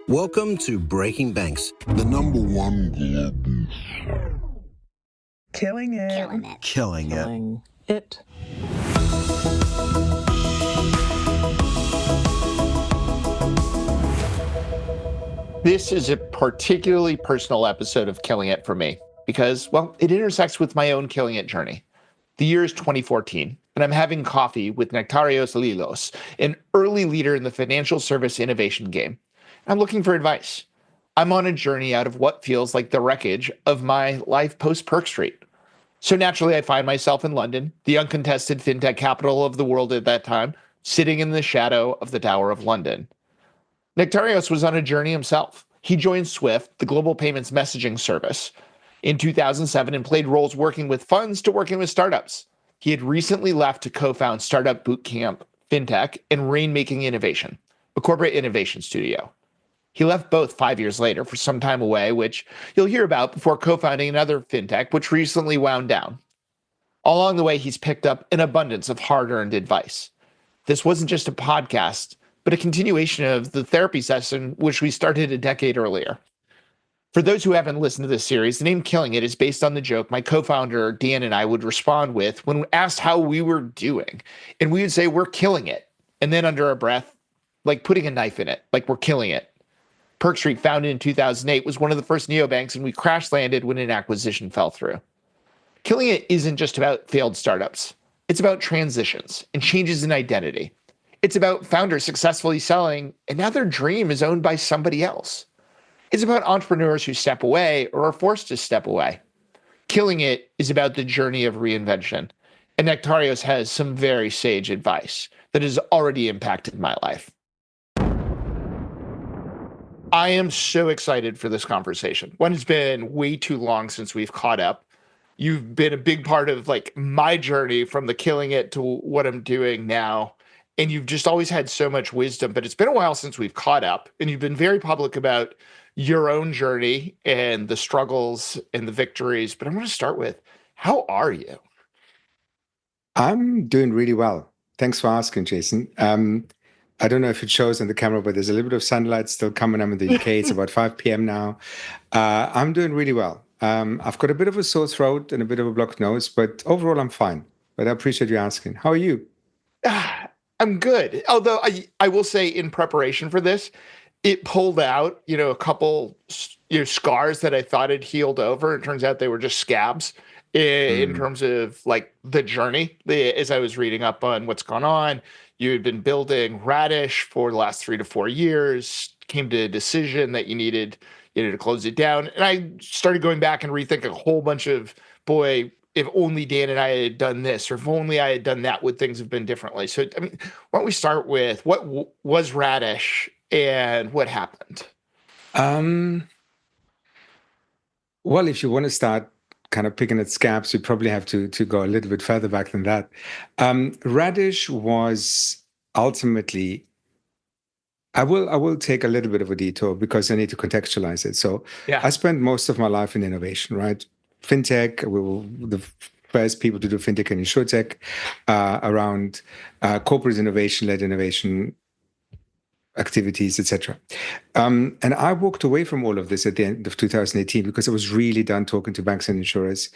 Welcome to Breaking Banks, the #1 global show. Killing it. Killing it. This is a particularly personal episode of Killing It for me because, well, it intersects with my own Killing It journey. The year is 2014, and I'm having coffee with Nektarios Liolios, an early leader in the financial service innovation game. I'm looking for advice. I'm on a journey out of what feels like the wreckage of my life post-Perkstreet. So naturally, I find myself in London, the uncontested Fintech capital of the world at that time, sitting in the shadow of the Tower of London. Nektarios was on a journey himself. He joined Swift, the global payments messaging service, in 2007 and played roles working with funds to working with startups. He had recently left to co-found Startup Bootcamp Fintech and Rainmaking Innovation, a corporate innovation studio. He left both 5 years later for some time away, which you'll hear about, before co-founding another fintech, which recently wound down. Along the way, he's picked up an abundance of hard-earned advice. This wasn't just a podcast, but a continuation of the therapy session, which we started a decade earlier. For those who haven't listened to this series, the name Killing It is based on the joke my co-founder Dan and I would respond with when asked how we were doing. And we would say, we're killing it. And then under our breath, like putting a knife in it, like we're killing it. Perkstreet, founded in 2008, was one of the first neobanks, and we crash landed when an acquisition fell through. Killing It isn't just about failed startups. It's about transitions and changes in identity. It's about founders successfully selling, and now their dream is owned by somebody else. It's about entrepreneurs who step away or are forced to step away. Killing It is about the journey of reinvention, and Nektarios has some very sage advice that has already impacted my life. I am so excited for this conversation. One, it's been way too long since we've caught up. You've been a big part of my journey from the Killing It to what I'm doing now. And you've just always had so much wisdom, but it's been a while since we've caught up. And you've been very public about your own journey and the struggles and the victories. But I want to start with, how are you? I'm doing really well. Thanks for asking, Jason. I don't know if it shows on the camera, but there's a little bit of sunlight still coming. I'm in the UK. It's about 5 p.m. now. I'm doing really well. I've got a bit of a sore throat and a bit of a blocked nose, but overall I'm fine. But I appreciate you asking. How are you? I'm good. Although I will say, in preparation for this, it pulled out, a couple scars that I thought had healed over. It turns out they were just scabs in terms of the journey. As I was reading up on what's gone on, you had been building Radish for the last 3 to 4 years, came to a decision that you needed to close it down. And I started going back and rethinking a whole bunch of, boy, if only Dan and I had done this, or if only I had done that, would things have been differently? So, why don't we start with what was Radish and what happened? Well, if you want to start kind of picking at scabs, you probably have to go a little bit further back than that. Radish was ultimately, I will take a little bit of a detour because I need to contextualize it. So yeah. I spent most of my life in innovation, right? Fintech, we were the first people to do fintech and insurtech around corporate innovation-led innovation activities, etc. And I walked away from all of this at the end of 2018 because I was really done talking to banks and insurers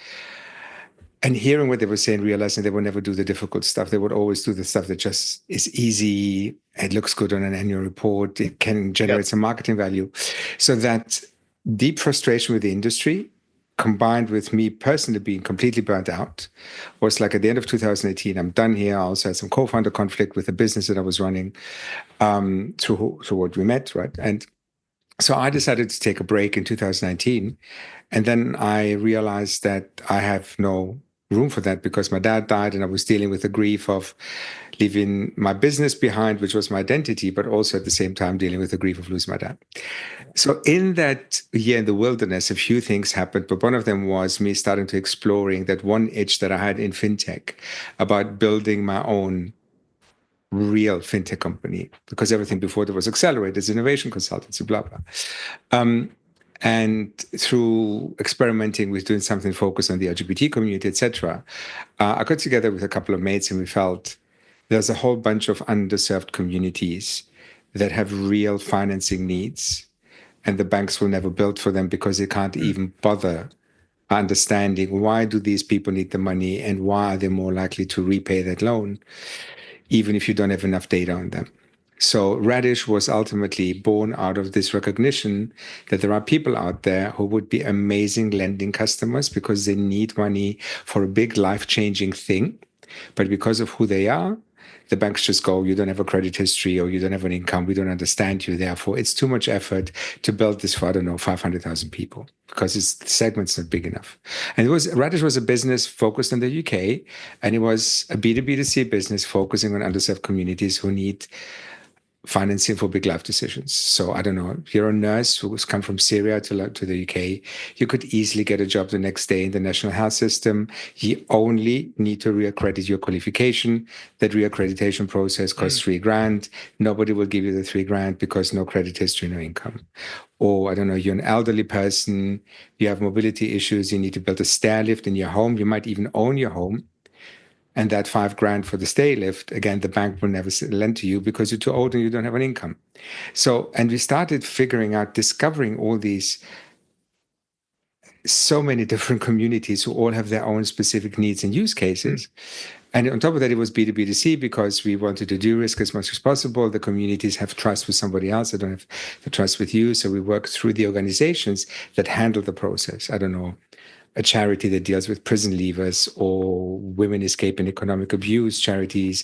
and hearing what they were saying, realizing they would never do the difficult stuff. They would always do the stuff that just is easy. It looks good on an annual report. It can generate some marketing value. So that deep frustration with the industry, combined with me personally being completely burnt out, was at the end of 2018, I'm done here. I also had some co-founder conflict with the business that I was running through what we met, right? And so I decided to take a break in 2019. And then I realized that I have no room for that because my dad died and I was dealing with the grief of leaving my business behind, which was my identity, but also at the same time dealing with the grief of losing my dad. So in that year in the wilderness, a few things happened, but one of them was me starting to exploring that one itch that I had in fintech about building my own real fintech company, because everything before that was accelerated, innovation consultancy, blah, blah. And through experimenting with doing something focused on the LGBT community, etc., I got together with a couple of mates and we felt there's a whole bunch of underserved communities that have real financing needs and the banks will never build for them because they can't even bother understanding why do these people need the money and why are they more likely to repay that loan, even if you don't have enough data on them. So Radish was ultimately born out of this recognition that there are people out there who would be amazing lending customers because they need money for a big life-changing thing. But because of who they are, the banks just go, you don't have a credit history or you don't have an income. We don't understand you. Therefore, it's too much effort to build this for, I don't know, 500,000 people because the segment's not big enough. And Radish was a business focused on the UK, and it was a B2B2C business focusing on underserved communities who need financing for big life decisions. So I don't know, you're a nurse who's come from Syria to the UK. You could easily get a job the next day in the national health system. You only need to reaccredit your qualification. That reaccreditation process costs $3,000. Nobody will give you the $3,000 because no credit history, no income. Or I don't know, you're an elderly person, you have mobility issues, you need to build a stair lift in your home. You might even own your home. And that $5,000 for the stay lift, again, the bank will never lend to you because you're too old and you don't have an income. So, and we started discovering all these, so many different communities who all have their own specific needs and use cases. And on top of that, it was B2B2C because we wanted to do risk as much as possible. The communities have trust with somebody else. They don't have the trust with you. So we work through the organizations that handle the process. I don't know, a charity that deals with prison leavers or women escaping economic abuse charities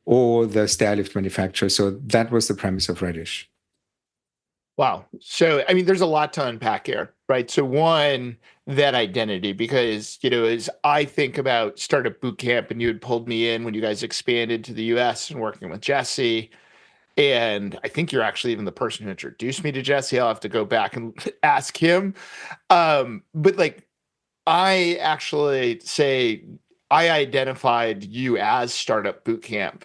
or the stairlift manufacturer. So that was the premise of Radish. Wow. So, I mean, there's a lot to unpack here, right? So one, that identity, because, as I think about Startup Bootcamp and you had pulled me in when you guys expanded to the US and working with Jesse, and I think you're actually even the person who introduced me to Jesse. I'll have to go back and ask him. But like, I actually say I identified you as Startup Bootcamp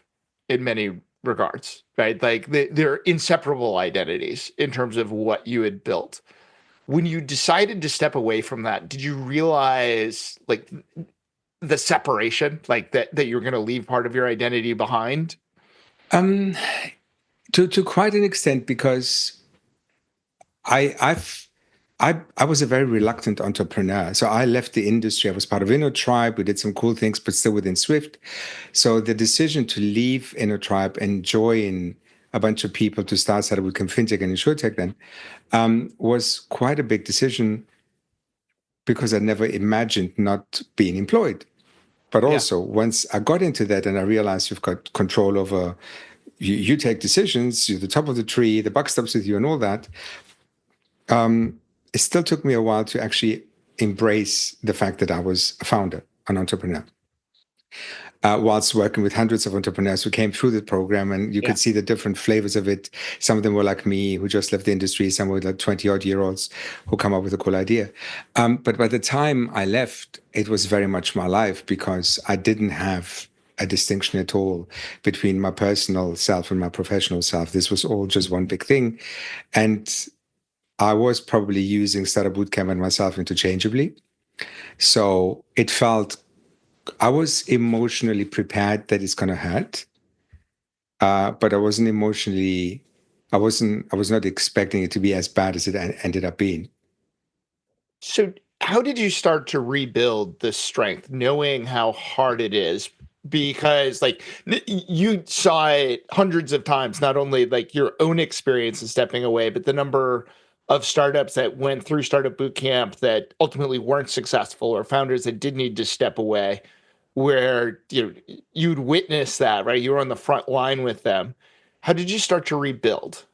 in many regards, right? Like they're inseparable identities in terms of what you had built. When you decided to step away from that, did you realize like the separation, like that you're going to leave part of your identity behind? To quite an extent, because I was a very reluctant entrepreneur. So I left the industry. I was part of InnoTribe. We did some cool things, but still within Swift. So the decision to leave InnoTribe and join a bunch of people to start with Fintech and InsurTech then was quite a big decision because I never imagined not being employed. But also once I got into that and I realized you've got control over, you take decisions, you're the top of the tree, the buck stops with you and all that. It still took me a while to actually embrace the fact that I was a founder, an entrepreneur. Whilst working with hundreds of entrepreneurs who came through the program, and you could see the different flavors of it. Some of them were like me, who just left the industry. Some were like 20-odd-year-olds who come up with a cool idea. But by the time I left, it was very much my life because I didn't have a distinction at all between my personal self and my professional self. This was all just one big thing. And I was probably using Startup Bootcamp and myself interchangeably. So it felt, I was emotionally prepared that it's going to hurt. But I was not expecting it to be as bad as it ended up being. So how did you start to rebuild this strength, knowing how hard it is? Because like you saw it hundreds of times, not only like your own experience in stepping away, but the number of startups that went through Startup Bootcamp that ultimately weren't successful, or founders that did need to step away, where you'd witness that, right? You were on the front line with them. How did you start to rebuild?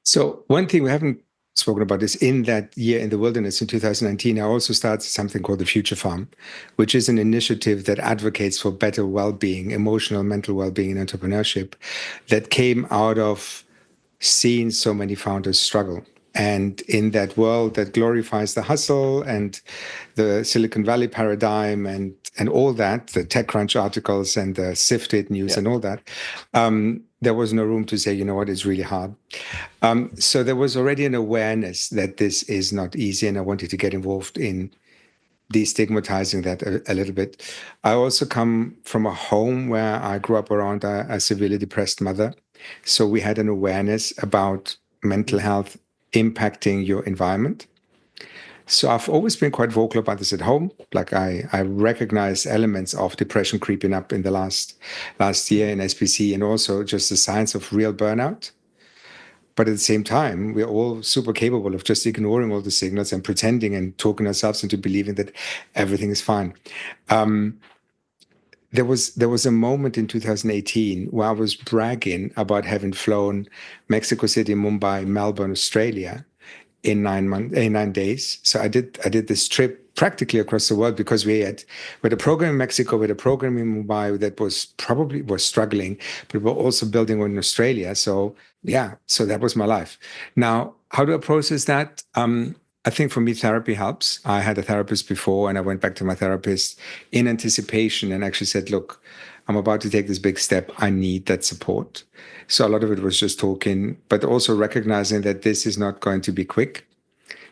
So one thing we haven't spoken about is in that year in the wilderness in 2019, I also started something called the Future Farm, which is an initiative that advocates for better well-being, emotional, mental well-being in entrepreneurship, that came out of seeing so many founders struggle. And in that world that glorifies the hustle and the Silicon Valley paradigm and all that, the TechCrunch articles and the Sifted news and all that, there was no room to say, you know what, it's really hard. So there was already an awareness that this is not easy, and I wanted to get involved in destigmatizing that a little bit. I also come from a home where I grew up around a severely depressed mother. So we had an awareness about mental health impacting your environment. So I've always been quite vocal about this at home. Like I recognize elements of depression creeping up in the last year in SPC, and also just the signs of real burnout. But at the same time, we're all super capable of just ignoring all the signals and pretending and talking ourselves into believing that everything is fine. There was a moment in 2018 where I was bragging about having flown Mexico City, Mumbai, Melbourne, Australia in 9 days. So I did this trip practically across the world because we had a program in Mexico, we had a program in Mumbai that was struggling, but we were also building one in Australia. So yeah, so that was my life. Now, how do I process that? I think for me, therapy helps. I had a therapist before, and I went back to my therapist in anticipation and actually said, look, I'm about to take this big step. I need that support. So a lot of it was just talking, but also recognizing that this is not going to be quick.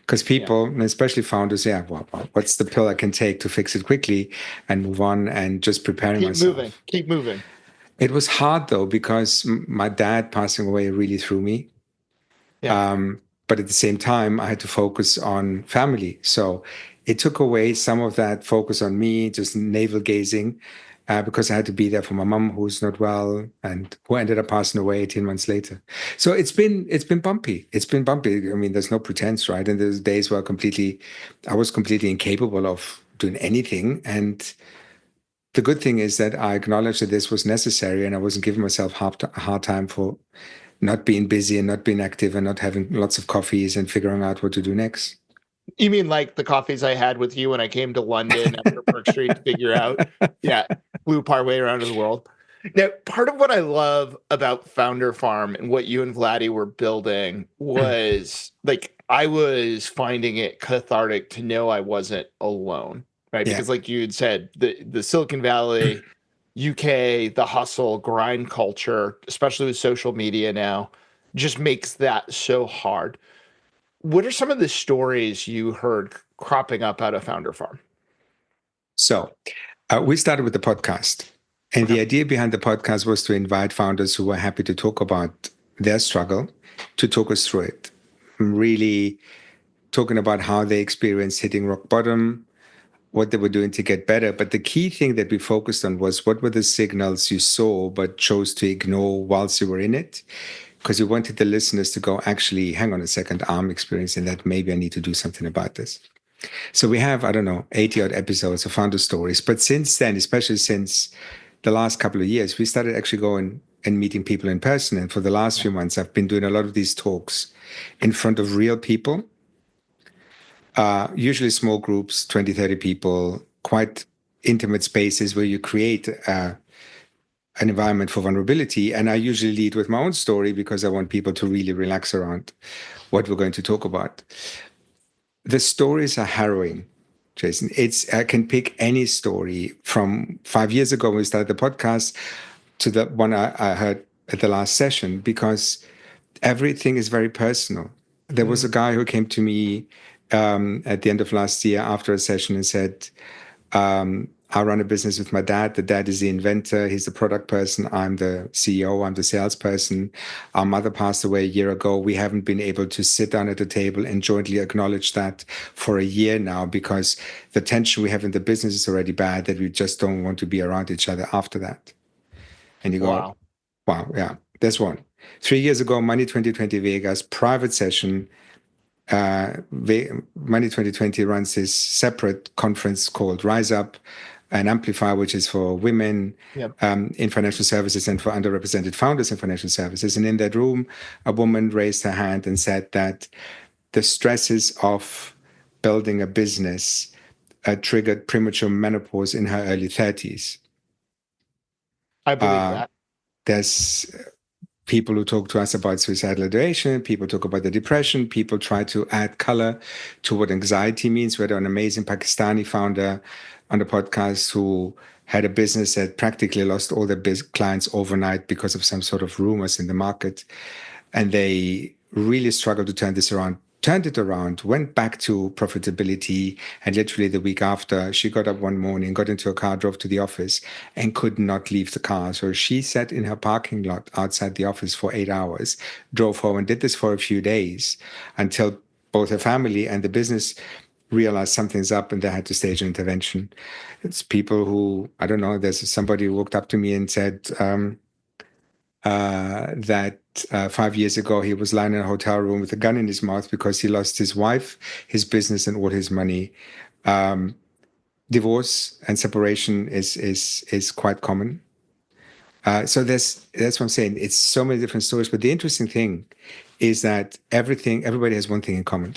Because people, and especially founders, well, what's the pill I can take to fix it quickly and move on, and just preparing myself. Keep moving. It was hard, though, because my dad passing away really threw me. Yeah. But at the same time, I had to focus on family. So it took away some of that focus on me, just navel gazing, because I had to be there for my mom, who's not well, and who ended up passing away 18 months later. So it's been bumpy. It's been bumpy. I mean, there's no pretense, right? And there's days where I was completely incapable of doing anything. And the good thing is that I acknowledged that this was necessary, and I wasn't giving myself a hard time for not being busy and not being active and not having lots of coffees and figuring out what to do next. You mean like the coffees I had with you when I came to London after Park Street to figure out? Yeah, flew our way around the world. Now, part of what I love about Founder Farm and what you and Vladdy were building was like, I was finding it cathartic to know I wasn't alone, right? Yeah. Because like you had said, the Silicon Valley, UK, the hustle, grind culture, especially with social media now, just makes that so hard. What are some of the stories you heard cropping up out of Founder Farm? So we started with the podcast. And the idea behind the podcast was to invite founders who were happy to talk about their struggle, to talk us through it. Really talking about how they experienced hitting rock bottom, what they were doing to get better. But the key thing that we focused on was what were the signals you saw but chose to ignore whilst you were in it? Because we wanted the listeners to go, actually, hang on a second, I'm experiencing that. Maybe I need to do something about this. So we have, 80 odd episodes of founder stories. But since then, especially since the last couple of years, we started actually going and meeting people in person. And for the last few months, I've been doing a lot of these talks in front of real people. Usually small groups, 20, 30 people, quite intimate spaces where you create an environment for vulnerability. And I usually lead with my own story because I want people to really relax around what we're going to talk about. The stories are harrowing, Jason. I can pick any story from 5 years ago when we started the podcast to the one I heard at the last session, because everything is very personal. There was a guy who came to me at the end of last year after a session and said, I run a business with my dad. The dad is the inventor. He's the product person. I'm the CEO. I'm the salesperson. Our mother passed away a year ago. We haven't been able to sit down at a table and jointly acknowledge that for a year now, because the tension we have in the business is already bad, that we just don't want to be around each other after that. And you go, wow, yeah, there's one. 3 years ago, Money 2020 Vegas, private session. Money 2020 runs this separate conference called Rise Up, an amplifier which is for women in financial services and for underrepresented founders in financial services. And in that room, a woman raised her hand and said that the stresses of building a business triggered premature menopause in her early 30s. I believe that. There's people who talk to us about suicidal ideation, people talk about the depression, people try to add color to what anxiety means. We had an amazing Pakistani founder on the podcast who had a business that practically lost all their clients overnight because of some sort of rumors in the market. And they really struggled to turn this around turned it around, went back to profitability, and literally the week after, she got up one morning, got into a car, drove to the office, and could not leave the car. So she sat in her parking lot outside the office for 8 hours, drove home, and did this for a few days until both her family and the business realized something's up and they had to stage an intervention. It's people who, I don't know, there's somebody who walked up to me and said, that 5 years ago he was lying in a hotel room with a gun in his mouth because he lost his wife, his business, and all his money. Divorce and separation is quite common. So that's what I'm saying. It's so many different stories. But the interesting thing is that everybody has one thing in common.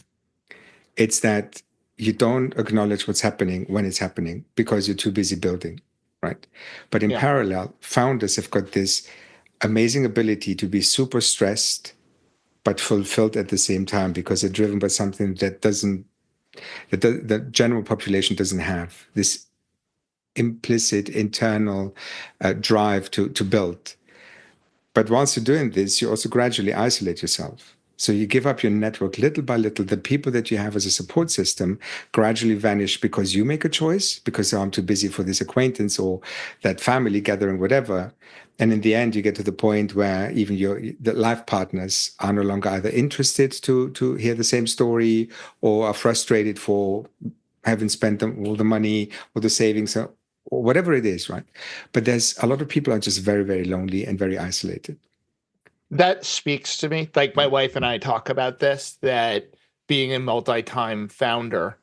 It's that you don't acknowledge what's happening when it's happening because you're too busy building, right? But in parallel, founders have got this amazing ability to be super stressed but fulfilled at the same time because they're driven by something that the general population doesn't have, this implicit internal drive to build. But once you're doing this, you also gradually isolate yourself. So you give up your network little by little. The people that you have as a support system gradually vanish because you make a choice, because I'm too busy for this acquaintance or that family gathering, whatever. And in the end, you get to the point where even the life partners are no longer either interested to hear the same story or are frustrated for having spent all the money or the savings or whatever it is, right? But there's a lot of people are just very, very lonely and very isolated. That speaks to me. Like my wife and I talk about this, that being a multi-time founder,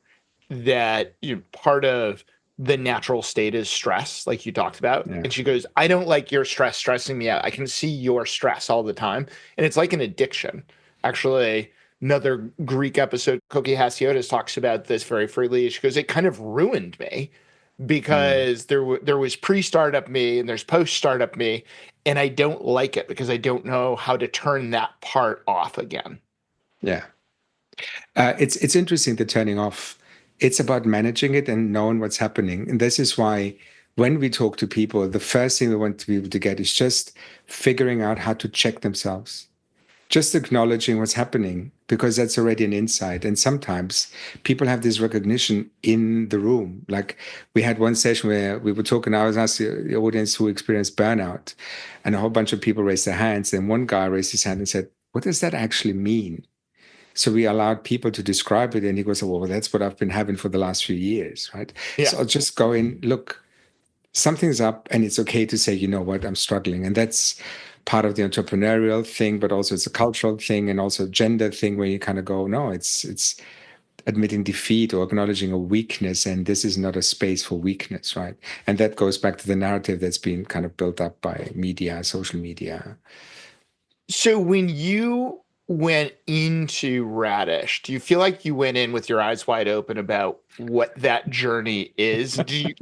that part of the natural state is stress, like you talked about. Yeah. And she goes, I don't like your stress stressing me out. I can see your stress all the time. And it's like an addiction. Actually, another Greek episode, Koki Hasiotis talks about this very freely. She goes, it kind of ruined me because there was pre-startup me and there's post-startup me, and I don't like it because I don't know how to turn that part off again. Yeah. It's interesting, the turning off. It's about managing it and knowing what's happening. And this is why when we talk to people, the first thing we want to be able to get is just figuring out how to check themselves. Just acknowledging what's happening, because that's already an insight. And sometimes people have this recognition in the room. Like we had one session where we were talking, I was asking the audience who experienced burnout, and a whole bunch of people raised their hands. And one guy raised his hand and said, what does that actually mean? So we allowed people to describe it. And he goes, well, that's what I've been having for the last few years, right? Yeah. So I'll just go in, look, something's up, and it's okay to say, you know what, I'm struggling. And that's part of the entrepreneurial thing, but also it's a cultural thing and also a gender thing where you kind of go, no, it's admitting defeat or acknowledging a weakness, and this is not a space for weakness, right? And that goes back to the narrative that's been kind of built up by media, social media. So when you went into Radish, do you feel like you went in with your eyes wide open about what that journey is?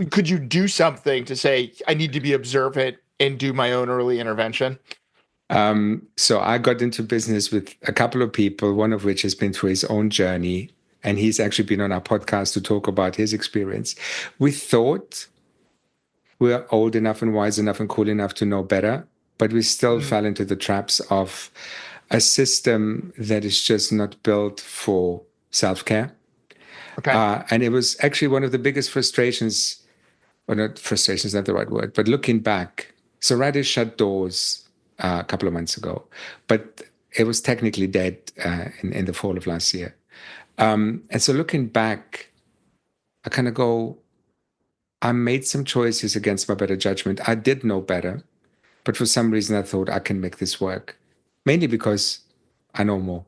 Could you do something to say, I need to be observant and do my own early intervention? So I got into business with a couple of people, one of which has been through his own journey, and he's actually been on our podcast to talk about his experience. We thought we were old enough and wise enough and cool enough to know better, but we still fell into the traps of a system that is just not built for self-care. Okay. And it was actually one of the biggest frustrations, or not frustrations, not the right word, but looking back. So Radish shut doors a couple of months ago, but it was technically dead in the fall of last year. And so looking back, I kind of go, I made some choices against my better judgment. I did know better, but for some reason I thought I can make this work, mainly because I know more.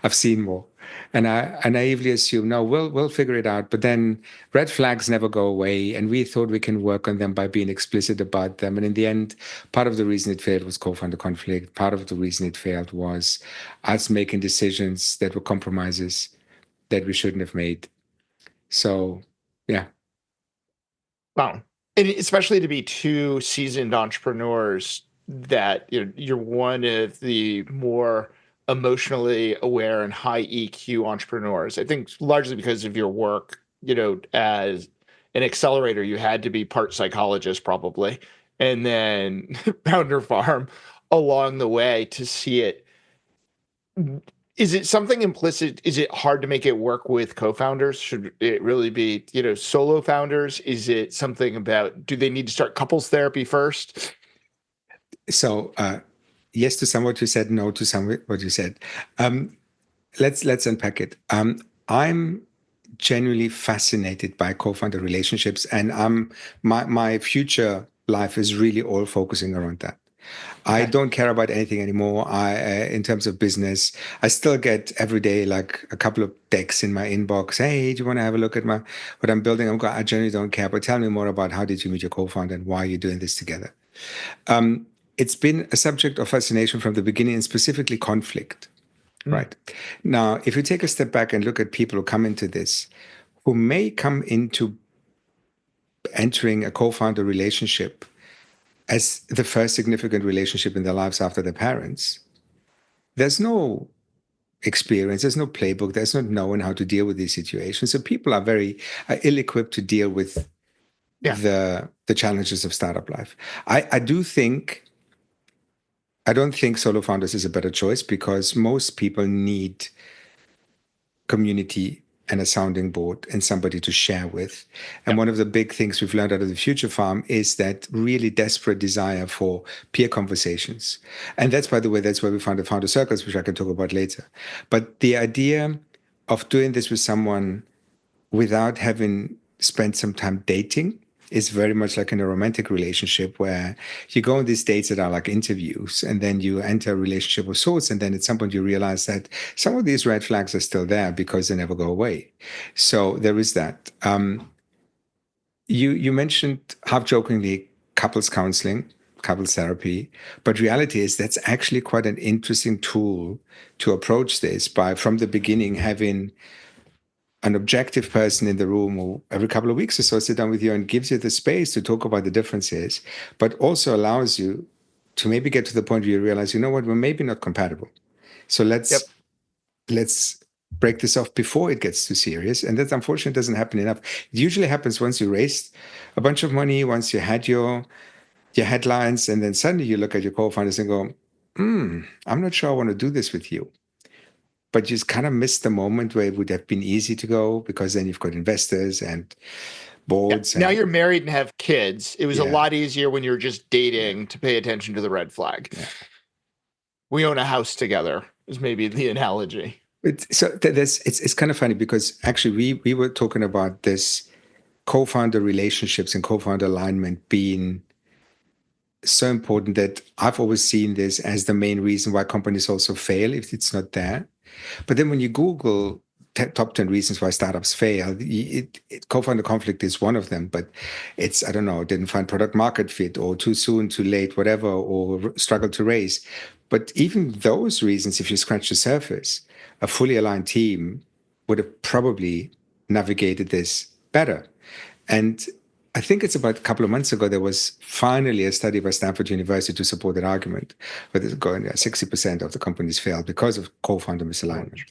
I've seen more. And I naively assume, no, we'll figure it out. But then red flags never go away. And we thought we can work on them by being explicit about them. And in the end, part of the reason it failed was co-founder conflict. Part of the reason it failed was us making decisions that were compromises that we shouldn't have made. So, yeah. Wow. And especially to be two seasoned entrepreneurs, that you're one of the more emotionally aware and high EQ entrepreneurs. I think largely because of your work, as an accelerator, you had to be part psychologist probably, and then founder farm along the way to see it Is it something implicit? Is it hard to make it work with co-founders? Should it really be, solo founders? Is it something about, do they need to start couples therapy first? So, yes to some what you said, no to some what you said. Let's unpack it. I'm genuinely fascinated by co-founder relationships, and my future life is really all focusing around that. Okay. I don't care about anything anymore. In terms of business, I still get every day like a couple of decks in my inbox. Hey, do you want to have a look at what I'm building? I generally don't care, but tell me more about how did you meet your co-founder and why are you doing this together? It's been a subject of fascination from the beginning, and specifically conflict. Right. Now, if you take a step back and look at people who come into this, who may come into entering a co-founder relationship as the first significant relationship in their lives after their parents, there's no experience, there's no playbook, there's not knowing how to deal with these situations. So people are very ill-equipped to deal with the challenges of startup life. I don't think solo founders is a better choice because most people need community and a sounding board and somebody to share with. And one of the big things we've learned out of the Future Farm is that really desperate desire for peer conversations. And that's, by the way, that's where we found the founder circles, which I can talk about later. But the idea of doing this with someone without having spent some time dating is very much like in a romantic relationship where you go on these dates that are like interviews, and then you enter a relationship of sorts, and then at some point you realize that some of these red flags are still there because they never go away. So there is that. You mentioned half-jokingly couples counseling, couples therapy, but reality is that's actually quite an interesting tool to approach this by, from the beginning, having an objective person in the room who every couple of weeks or so sit down with you and gives you the space to talk about the differences, but also allows you to maybe get to the point where you realize, you know what, we're maybe not compatible. So let's break this off before it gets too serious. And that unfortunately doesn't happen enough. It usually happens once you raised a bunch of money, once you had your headlines, and then suddenly you look at your co-founders and go, I'm not sure I want to do this with you. But you just kind of missed the moment where it would have been easy to go, because then you've got investors and boards. Now you're married and have kids. It was a lot easier when you were just dating to pay attention to the red flag. Yeah. We own a house together is maybe the analogy. It's kind of funny because actually we were talking about this co-founder relationships and co-founder alignment being so important that I've always seen this as the main reason why companies also fail if it's not there. But then when you Google top 10 reasons why startups fail, co-founder conflict is one of them, but it's, I don't know, didn't find product market fit, or too soon, too late, whatever, or struggled to raise. But even those reasons, if you scratch the surface, a fully aligned team would have probably navigated this better. And I think it's about a couple of months ago, there was finally a study by Stanford University to support that argument, where 60% of the companies failed because of co-founder misalignment.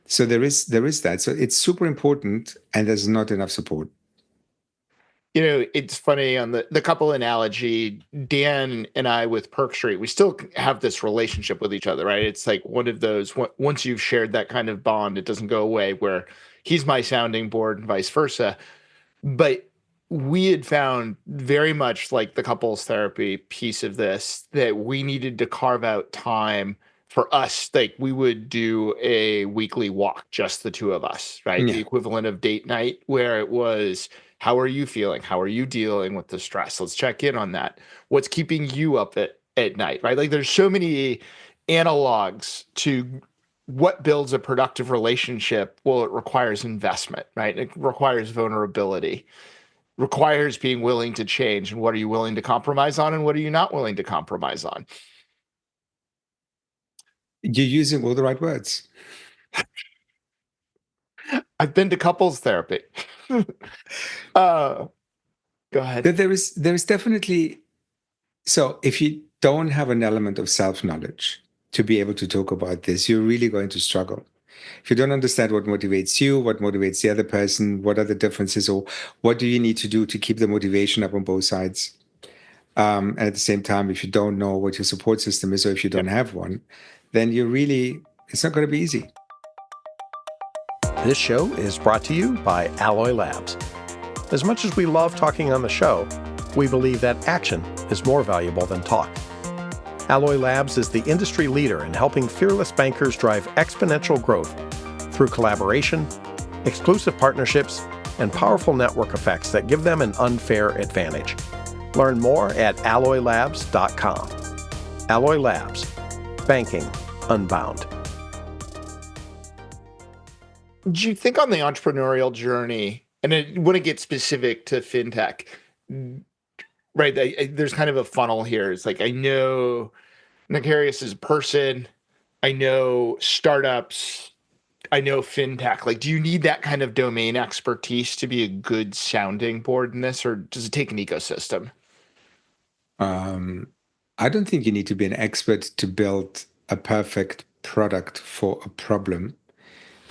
So there is that. So it's super important, and there's not enough support. It's funny on the couple analogy, Dan and I with Perkstreet, we still have this relationship with each other, right? It's like one of those, once you've shared that kind of bond, it doesn't go away, where he's my sounding board and vice versa. But we had found, very much like the couples therapy piece of this, that we needed to carve out time for us. Like, we would do a weekly walk, just the two of us, right? Yeah. The equivalent of date night, where it was, how are you feeling? How are you dealing with the stress? Let's check in on that. What's keeping you up at night, right? Like, there's so many analogs to what builds a productive relationship. Well, it requires investment, right? It requires vulnerability, requires being willing to change. And what are you willing to compromise on, and what are you not willing to compromise on? You're using all the right words. I've been to couples therapy. Go ahead. There is definitely, so if you don't have an element of self-knowledge to be able to talk about this, you're really going to struggle. If you don't understand what motivates you, what motivates the other person, what are the differences, or what do you need to do to keep the motivation up on both sides? And at the same time, if you don't know what your support system is, or if you don't have one, then you're really it's not going to be easy. This show is brought to you by Alloy Labs. As much as we love talking on the show, we believe that action is more valuable than talk. Alloy Labs is the industry leader in helping fearless bankers drive exponential growth through collaboration, exclusive partnerships, and powerful network effects that give them an unfair advantage. Learn more at alloylabs.com. Alloy Labs, banking unbound. Do you think on the entrepreneurial journey, and I want to get specific to fintech, right? There's kind of a funnel here. It's like, I know Nektarios is a person, I know startups, I know fintech. Like, do you need that kind of domain expertise to be a good sounding board in this, or does it take an ecosystem? I don't think you need to be an expert to build a perfect product for a problem.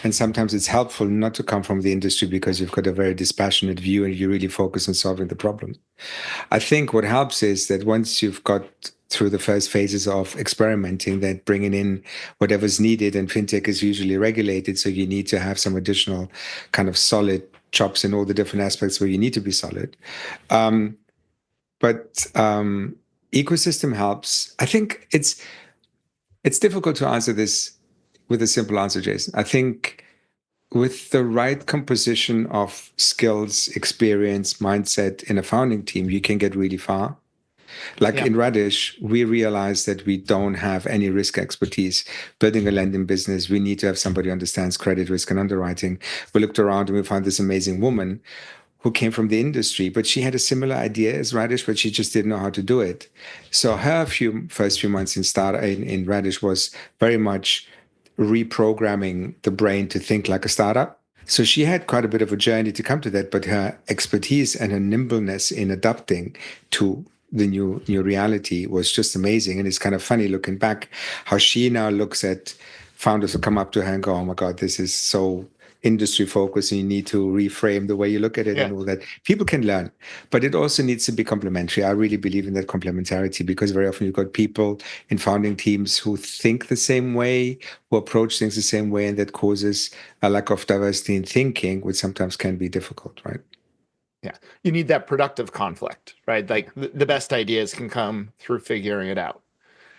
And sometimes it's helpful not to come from the industry because you've got a very dispassionate view and you really focus on solving the problem. I think what helps is that once you've got through the first phases of experimenting, then bringing in whatever's needed, and fintech is usually regulated, so you need to have some additional kind of solid chops in all the different aspects where you need to be solid. But ecosystem helps. I think it's difficult to answer this with a simple answer, Jason. I think with the right composition of skills, experience, mindset in a founding team, you can get really far. Like in Radish, we realized that we don't have any risk expertise. Building a lending business, we need to have somebody who understands credit risk and underwriting. We looked around and we found this amazing woman who came from the industry, but she had a similar idea as Radish, but she just didn't know how to do it. So her first few months in Radish was very much reprogramming the brain to think like a startup. So she had quite a bit of a journey to come to that, but her expertise and her nimbleness in adapting to the new reality was just amazing. And it's kind of funny looking back how she now looks at founders who come up to her and go, oh my God, this is so industry focused, and you need to reframe the way you look at it and all that. People can learn, but it also needs to be complementary. I really believe in that complementarity, because very often you've got people in founding teams who think the same way, who approach things the same way, and that causes a lack of diversity in thinking, which sometimes can be difficult, right? Yeah. You need that productive conflict, right? Like the best ideas can come through figuring it out.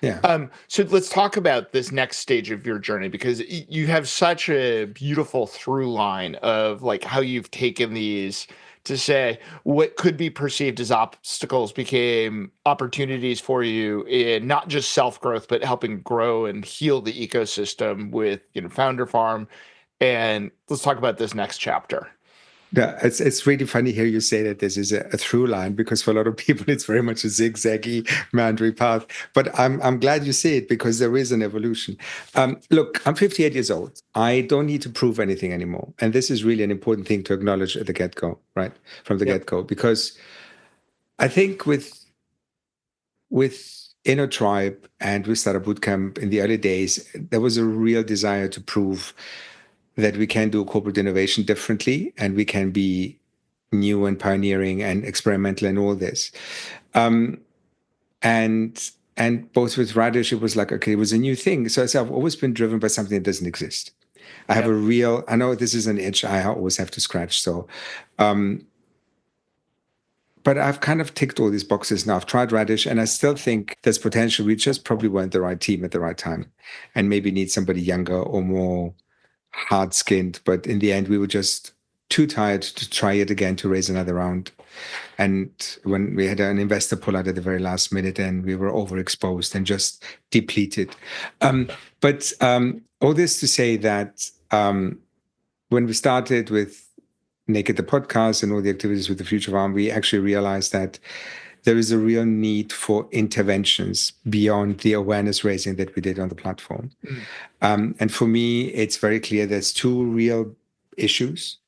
Yeah. So let's talk about this next stage of your journey, because you have such a beautiful through line of like how you've taken these to say what could be perceived as obstacles became opportunities for you in not just self-growth, but helping grow and heal the ecosystem with, Founder Farm. And let's talk about this next chapter. Yeah, it's really funny here you say that this is a through line, because for a lot of people it's very much a zigzaggy, meandering path. But I'm glad you say it, because there is an evolution. Look, I'm 58 years old. I don't need to prove anything anymore, and this is really an important thing to acknowledge at the get-go, right? From the get-go, because I think with Inner Tribe and with Startup Bootcamp in the early days, there was a real desire to prove that we can do corporate innovation differently, and we can be new and pioneering and experimental and all this. And both with Radish, it was like, okay, it was a new thing. So I've always been driven by something that doesn't exist. I have I know this is an itch I always have to scratch. So, but I've kind of ticked all these boxes now. I've tried Radish, and I still think there's potential. We just probably weren't the right team at the right time, and maybe need somebody younger or more hard-skinned, but in the end we were just too tired to try it again, to raise another round. And when we had an investor pull out at the very last minute, and we were overexposed and just depleted. But all this to say that when we started with Naked the podcast and all the activities with the Future Farm, we actually realized that there is a real need for interventions beyond the awareness raising that we did on the platform. And for me, it's very clear there's two real issues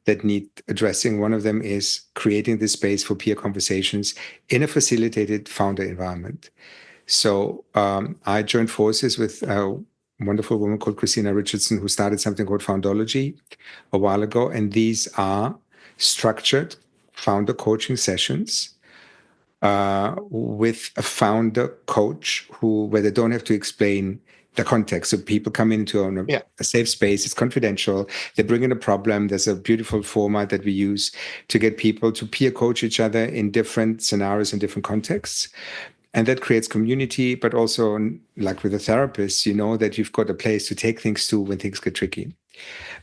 that need addressing. One of them is creating this space for peer conversations in a facilitated founder environment. So I joined forces with a wonderful woman called Christina Richardson, who started something called Foundology a while ago. And these are structured founder coaching sessions with a founder coach where they don't have to explain the context. So people come into a safe space. It's confidential. They bring in a problem. There's a beautiful format that we use to get people to peer coach each other in different scenarios and different contexts. And that creates community, but also, like with a therapist, you know that you've got a place to take things to when things get tricky.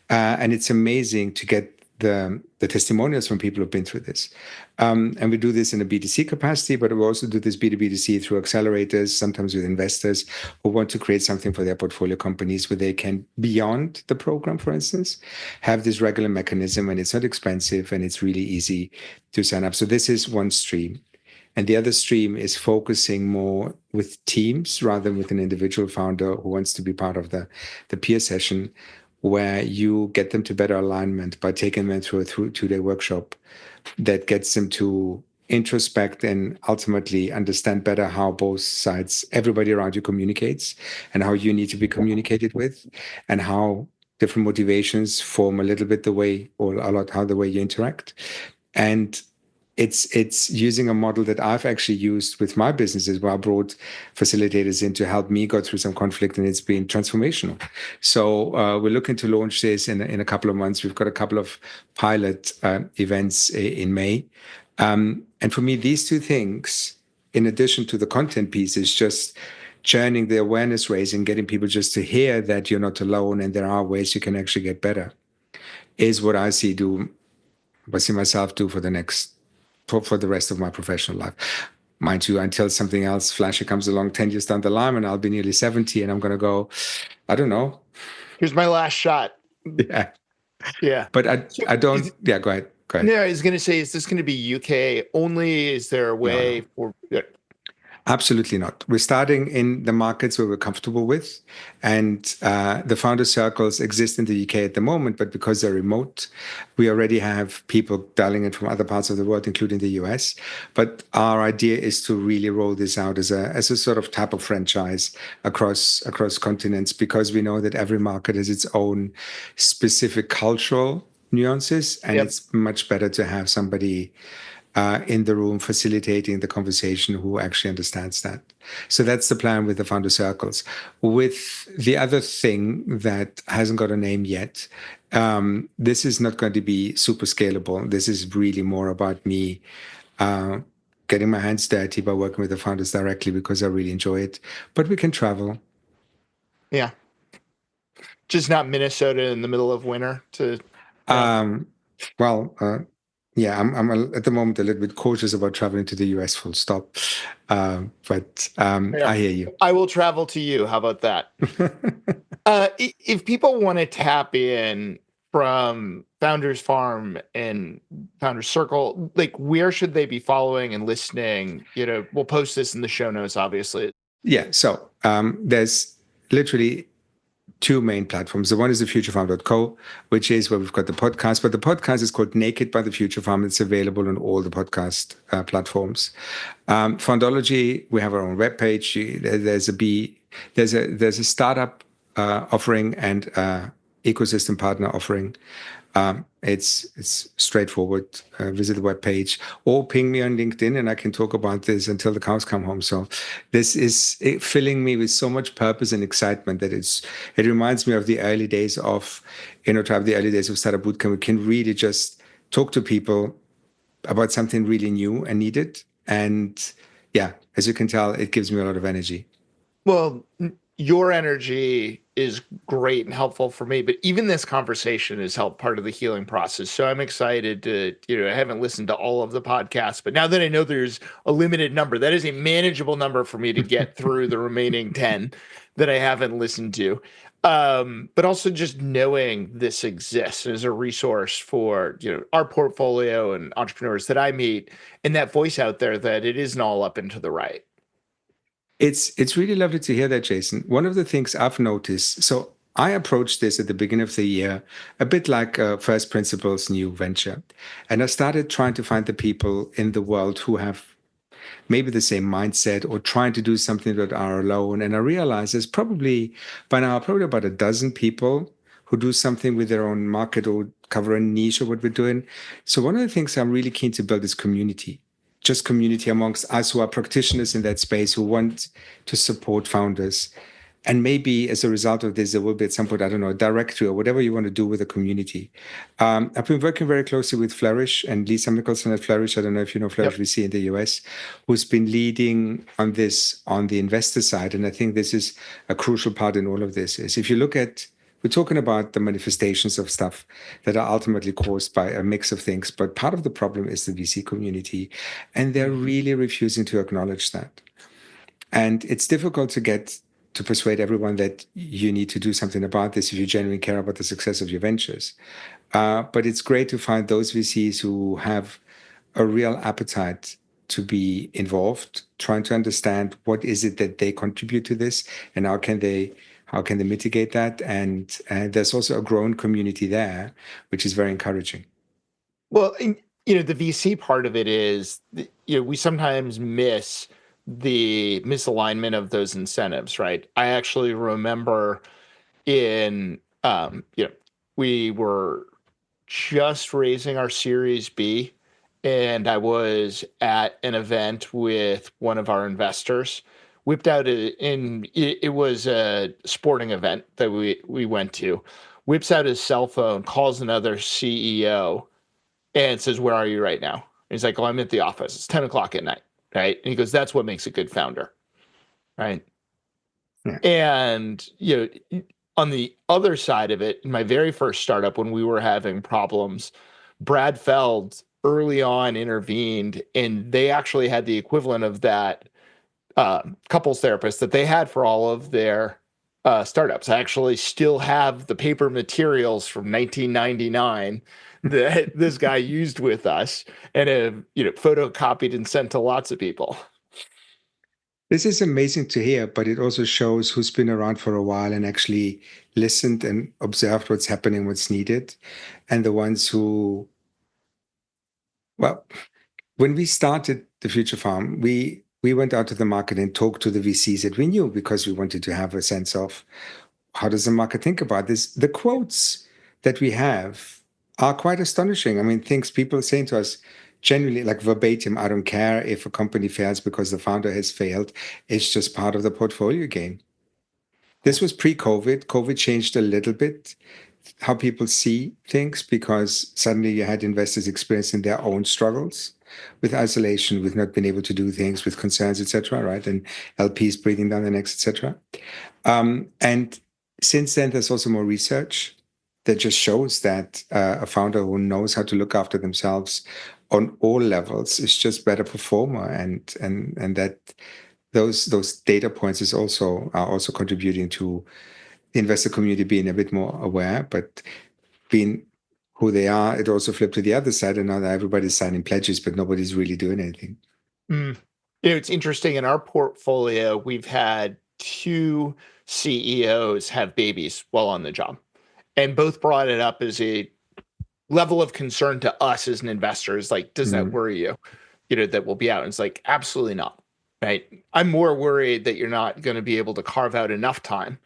And it's amazing to get the testimonials from people who've been through this. And we do this in a B2C capacity, but we also do this B2B2C through accelerators, sometimes with investors who want to create something for their portfolio companies where they can, beyond the program, for instance, have this regular mechanism, and it's not expensive and it's really easy to sign up. So this is one stream. And the other stream is focusing more with teams rather than with an individual founder who wants to be part of the peer session, where you get them to better alignment by taking them through a 2-day workshop that gets them to introspect and ultimately understand better how both sides, everybody around you communicates, and how you need to be communicated with, and how different motivations form a little bit the way, or a lot how the way you interact. And it's using a model that I've actually used with my businesses, where I brought facilitators in to help me go through some conflict, and it's been transformational. So we're looking to launch this in a couple of months. We've got a couple of pilot events in May. And for me, these two things, in addition to the content piece, is just churning the awareness raising, getting people just to hear that you're not alone and there are ways you can actually get better, is what I see myself do for the rest of my professional life. Mind you, until something else flashy comes along 10 years down the line, and I'll be nearly 70, and I'm going to go, I don't know. Here's my last shot. Yeah. Yeah. But I don't. Yeah, go ahead. No, I was going to say, is this going to be UK only? Is there a way for... Absolutely not. We're starting in the markets where we're comfortable with. And the founder circles exist in the UK at the moment, but because they're remote, we already have people dialing in from other parts of the world, including the US. But our idea is to really roll this out as a sort of type of franchise across continents, because we know that every market has its own specific cultural nuances, and it's much better to have somebody in the room facilitating the conversation who actually understands that. So that's the plan with the founder circles. With the other thing that hasn't got a name yet, this is not going to be super scalable. This is really more about me getting my hands dirty by working with the founders directly, because I really enjoy it. But we can travel. Yeah. Just not Minnesota in the middle of winter to... Yeah, I'm at the moment a little bit cautious about traveling to the US, full stop. But I hear you. I will travel to you. How about that? If people want to tap in from Founders Farm and Founders Circle, like, where should they be following and listening? We'll post this in the show notes, obviously. Yeah, so there's literally two main platforms. The one is the futurefarm.co, which is where we've got the podcast, but the podcast is called Naked by the Future Farm. It's available on all the podcast platforms. Foundology, we have our own webpage. There's a startup offering and ecosystem partner offering. It's straightforward. Visit the webpage or ping me on LinkedIn, and I can talk about this until the cows come home. So this is filling me with so much purpose and excitement that it reminds me of the early days of, to have the early days of Startup Bootcamp. We can really just talk to people about something really new and needed. And yeah, as you can tell, it gives me a lot of energy. Well, your energy is great and helpful for me, but even this conversation has helped part of the healing process. So I'm excited to, I haven't listened to all of the podcasts, but now that I know there's a limited number, that is a manageable number for me to get through the remaining 10 that I haven't listened to. But also just knowing this exists as a resource for, our portfolio and entrepreneurs that I meet, and that voice out there that it isn't all up and to the right. It's really lovely to hear that, Jason. One of the things I've noticed, so I approached this at the beginning of the year a bit like a first principles new venture. And I started trying to find the people in the world who have maybe the same mindset or trying to do something that are alone. And I realized there's probably about a dozen people who do something with their own market or cover a niche of what we're doing. So one of the things I'm really keen to build is community. Just community amongst us who are practitioners in that space, who want to support founders. And maybe as a result of this, there will be at some point, I don't know, a directory or whatever you want to do with the community. I've been working very closely with Flourish and Lisa Mickelson at Flourish. I don't know if you know Flourish VC in the US, who's been leading on this on the investor side. And I think this is a crucial part in all of this is if you look at, we're talking about the manifestations of stuff that are ultimately caused by a mix of things. But part of the problem is the VC community. And they're really refusing to acknowledge that. And it's difficult to persuade everyone that you need to do something about this if you genuinely care about the success of your ventures. But it's great to find those VCs who have a real appetite to be involved, trying to understand what is it that they contribute to this and how can they mitigate that. And there's also a growing community there, which is very encouraging. Well, the VC part of it is, we sometimes miss the misalignment of those incentives, right? I actually remember we were just raising our Series B, and I was at an event with one of our investors, whipped out it was a sporting event that we went to, whips out his cell phone, calls another CEO, and says, "Where are you right now?" And he's like, "Oh, I'm at the office. It's 10 o'clock at night." Right. And he goes, "That's what makes a good founder." Right. Yeah. And, on the other side of it, in my very first startup, when we were having problems, Brad Feld early on intervened, and they actually had the equivalent of that couples therapist that they had for all of their startups. I actually still have the paper materials from 1999 that this guy used with us and have photocopied and sent to lots of people. This is amazing to hear, but it also shows who's been around for a while and actually listened and observed what's happening, what's needed. And the ones who, well, when we started the Future Farm, we went out to the market and talked to the VCs that we knew because we wanted to have a sense of how does the market think about this. The quotes that we have are quite astonishing. I mean, things people are saying to us, genuinely, like verbatim, "I don't care if a company fails because the founder has failed. It's just part of the portfolio game." This was pre-COVID. COVID changed a little bit how people see things because suddenly you had investors experiencing their own struggles with isolation, with not being able to do things, with concerns, etc. Right, and LPs breathing down their necks, etc. And since then, there's also more research that just shows that a founder who knows how to look after themselves on all levels is just better performer, and that those data points are also contributing to the investor community being a bit more aware, but being who they are. It also flipped to the other side, and now that everybody's signing pledges, but nobody's really doing anything. It's interesting. In our portfolio, we've had 2 CEOs have babies while on the job, and both brought it up as a level of concern to us as an investor. Is like, does that worry you? That we'll be out. And it's like, absolutely not. Right. I'm more worried that you're not going to be able to carve out enough time,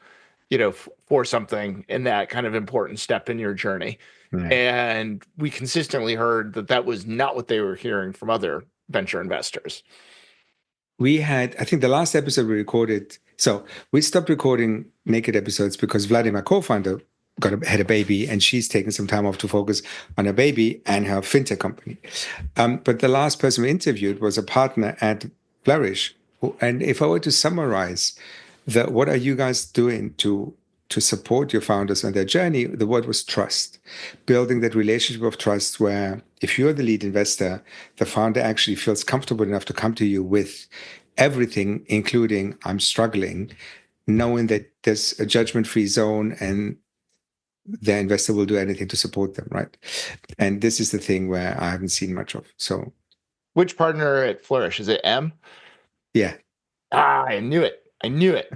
for something in that kind of important step in your journey. Right. And we consistently heard that was not what they were hearing from other venture investors. We had, I think the last episode we recorded, so we stopped recording naked episodes because Vladimir, co-founder, had a baby, and she's taken some time off to focus on her baby and her fintech company. But the last person we interviewed was a partner at Flourish. And if I were to summarize what are you guys doing to support your founders on their journey, the word was trust. Building that relationship of trust where if you're the lead investor, the founder actually feels comfortable enough to come to you with everything, including "I'm struggling," knowing that there's a judgment-free zone and the investor will do anything to support them, right? And this is the thing where I haven't seen much of. So, which partner at Flourish? Is it M? Yeah. I knew it.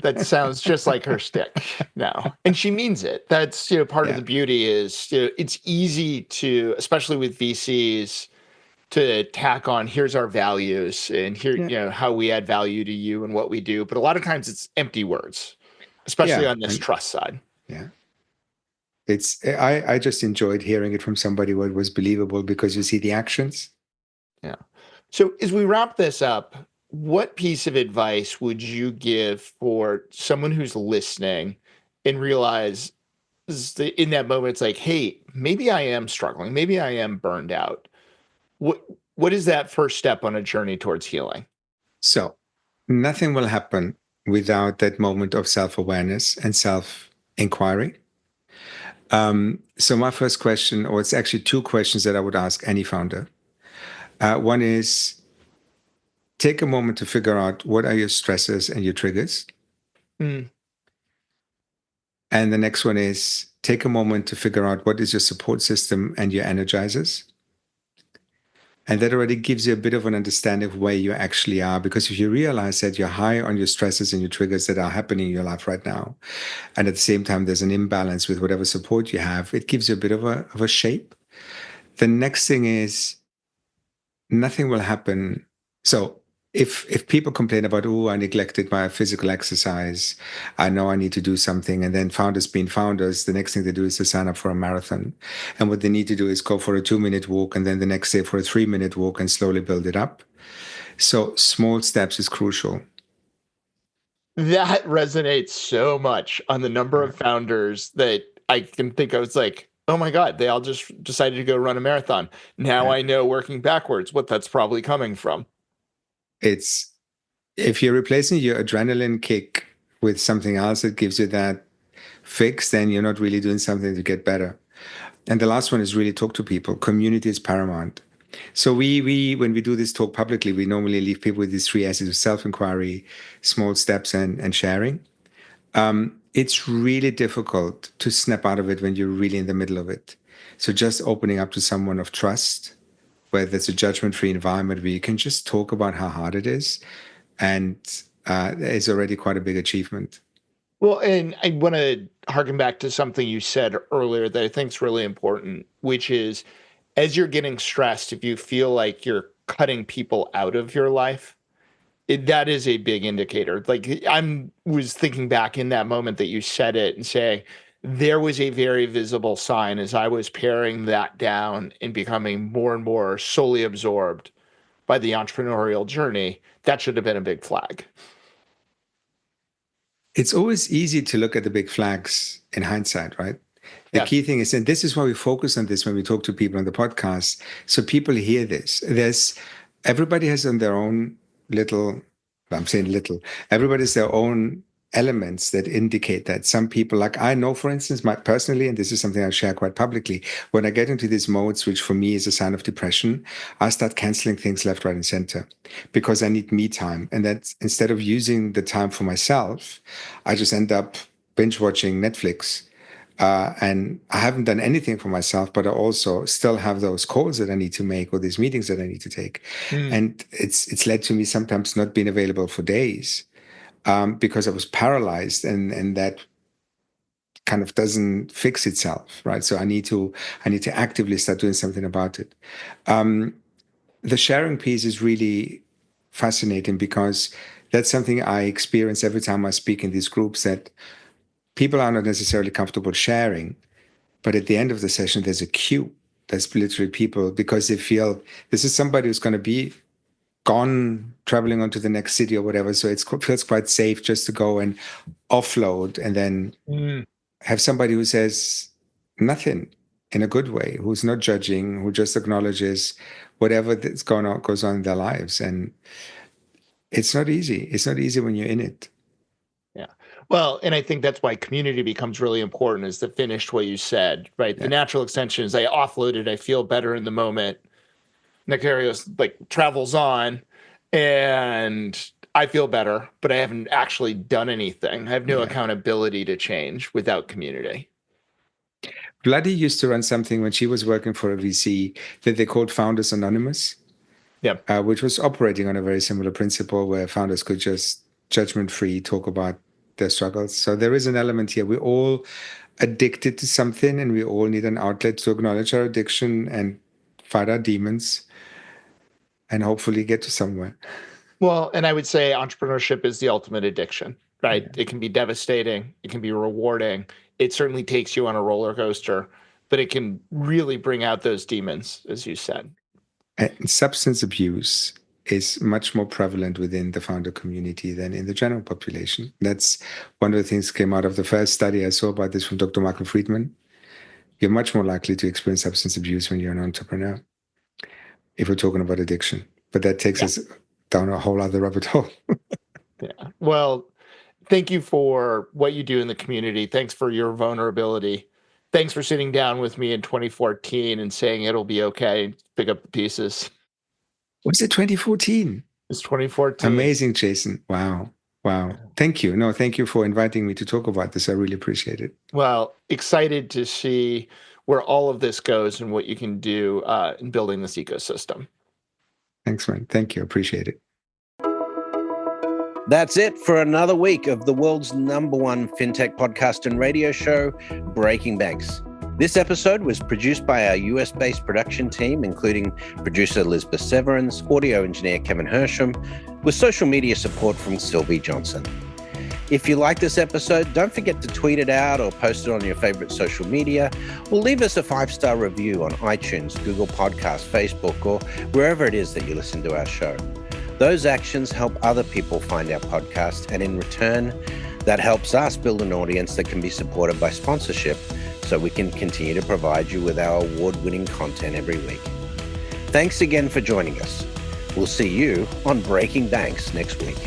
That sounds just like her stick now. And she means it. That's, part of the beauty is, it's easy to, especially with VCs, to tack on, here's our values and here, how we add value to you and what we do. But a lot of times it's empty words, especially on this trust side. Yeah. I just enjoyed hearing it from somebody where it was believable because you see the actions. Yeah. So as we wrap this up, what piece of advice would you give for someone who's listening and realize in that moment, it's like, hey, maybe I am struggling. Maybe I am burned out. What what is that first step on a journey towards healing? So nothing will happen without that moment of self-awareness and self-inquiry. So my first question, or it's actually two questions that I would ask any founder. One is, take a moment to figure out what are your stressors and your triggers. Mm. And the next one is, take a moment to figure out what is your support system and your energizers. And that already gives you a bit of an understanding of where you actually are. Because if you realize that you're high on your stresses and your triggers that are happening in your life right now, and at the same time there's an imbalance with whatever support you have, it gives you a bit of a shape. The next thing is, nothing will happen. So if people complain about, oh, I neglected my physical exercise, I know I need to do something, and then founders being founders, the next thing they do is to sign up for a marathon. And what they need to do is go for a 2-minute walk, and then the next day for a 3-minute walk, and slowly build it up. So small steps is crucial. That resonates so much on the number of founders that I can think of. It's like, oh my God, they all just decided to go run a marathon. Now I know, working backwards, what that's probably coming from. It's, if you're replacing your adrenaline kick with something else that gives you that fix, then you're not really doing something to get better. And the last one is really talk to people. Community is paramount. So we when we do this talk publicly, we normally leave people with these 3 S's of self-inquiry, small steps, and sharing. It's really difficult to snap out of it when you're really in the middle of it. So just opening up to someone of trust, where there's a judgment-free environment where you can just talk about how hard it is, and it's already quite a big achievement. Well, and I want to harken back to something you said earlier that I think is really important, which is, as you're getting stressed, if you feel like you're cutting people out of your life, that is a big indicator. Like, was thinking back in that moment that you said it and saying, there was a very visible sign as I was paring that down and becoming more and more solely absorbed by the entrepreneurial journey. That should have been a big flag. It's always easy to look at the big flags in hindsight, right? The Yeah. key thing is, and this is why we focus on this when we talk to people on the podcast, so people hear this. Everybody has on their own little, I'm saying little, everybody has their own elements that indicate that. Some people, like I know, for instance, personally, and this is something I share quite publicly, when I get into these modes, which for me is a sign of depression, I start canceling things left, right, and center because I need me time. And that instead of using the time for myself, I just end up binge watching Netflix. And I haven't done anything for myself, but I also still have those calls that I need to make or these meetings that I need to take. And it's led to me sometimes not being available for days. Because I was paralyzed, and that kind of doesn't fix itself, right? So I need to actively start doing something about it. The sharing piece is really fascinating because that's something I experience every time I speak in these groups, that people are not necessarily comfortable sharing, but at the end of the session, there's a queue. There's literally people, because they feel this is somebody who's going to be gone traveling on to the next city or whatever. So it feels quite safe just to go and offload, and then have somebody who says nothing in a good way, who's not judging, who just acknowledges whatever that's goes on in their lives. And it's not easy. It's not easy when you're in it. Yeah. Well, and I think that's why community becomes really important, is to finish what you said, right? The natural extension is, I offloaded, I feel better in the moment. Nektarios like travels on, and I feel better, but I haven't actually done anything. I have no accountability to change without community. Bloody used to run something when she was working for a VC that they called Founders Anonymous, which was operating on a very similar principle, where founders could just judgment-free talk about their struggles. So there is an element here. We're all addicted to something, and we all need an outlet to acknowledge our addiction and fight our demons, and hopefully get to somewhere. Well, and I would say entrepreneurship is the ultimate addiction, right? Yeah. It can be devastating. It can be rewarding. It certainly takes you on a roller coaster, but it can really bring out those demons, as you said. And substance abuse is much more prevalent within the founder community than in the general population. That's one of the things that came out of the first study I saw about this from Dr. Michael Friedman. You're much more likely to experience substance abuse when you're an entrepreneur, if we're talking about addiction. But that takes us down a whole other rabbit hole. Yeah. Well, thank you for what you do in the community. Thanks for your vulnerability. Thanks for sitting down with me in 2014 and saying it'll be okay. Pick up the pieces. Was it 2014? It's 2014. Amazing, Jason. Wow. Thank you. No, thank you for inviting me to talk about this. I really appreciate it. Well, excited to see where all of this goes and what you can do in building this ecosystem. Thanks, man. Thank you. Appreciate it. That's it for another week of the world's #1 fintech podcast and radio show, Breaking Banks. This episode was produced by our US-based production team, including producer Elizabeth Severance, audio engineer Kevin Hersham, with social media support from Sylvie Johnson. If you like this episode, don't forget to tweet it out or post it on your favorite social media, or leave us a 5-star review on iTunes, Google Podcasts, Facebook, or wherever it is that you listen to our show. Those actions help other people find our podcast, and in return, that helps us build an audience that can be supported by sponsorship, so we can continue to provide you with our award-winning content every week. Thanks again for joining us. We'll see you on Breaking Banks next week.